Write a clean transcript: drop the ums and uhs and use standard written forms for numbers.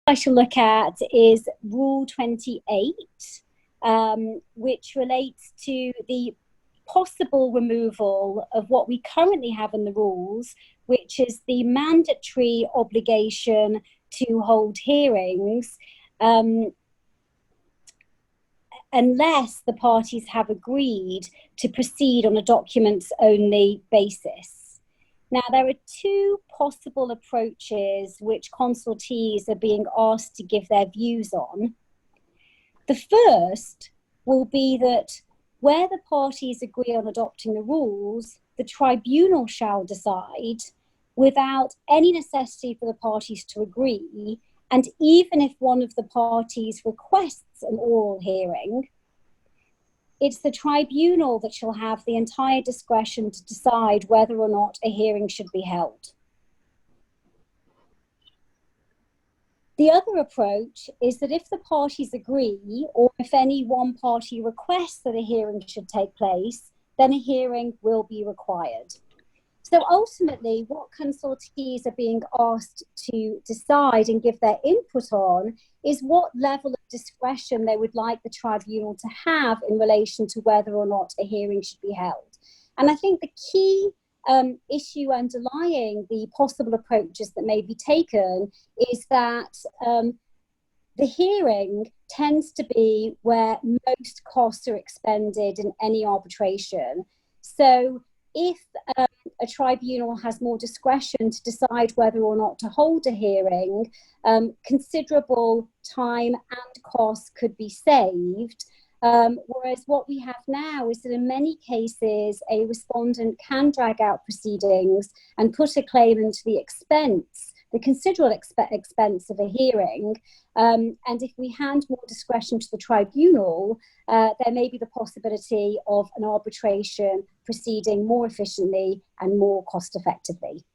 I shall look at is Rule 28, which relates to the possible removal of what we currently have in the rules, which is the mandatory obligation to hold hearings unless the parties have agreed to proceed on a documents-only basis. Now, there are two possible approaches which consultees are being asked to give their views on. The first will be that where the parties agree on adopting the rules, the tribunal shall decide without any necessity for the parties to agree, and even if one of the parties requests an oral hearing, it's the tribunal that shall have the entire discretion to decide whether or not a hearing should be held. The other approach is that if the parties agree, or if any one party requests that a hearing should take place, then a hearing will be required. So ultimately, what consultees are being asked to decide and give their input on is what level of discretion they would like the tribunal to have in relation to whether or not a hearing should be held. And I think the key issue underlying the possible approaches that may be taken is that the hearing tends to be where most costs are expended in any arbitration. So if a tribunal has more discretion to decide whether or not to hold a hearing, considerable time and costs could be saved. Whereas what we have now is that in many cases, a respondent can drag out proceedings and put a claim into the expense, the considerable expense of a hearing. And if we hand more discretion to the tribunal, there may be the possibility of an arbitration proceeding more efficiently and more cost effectively.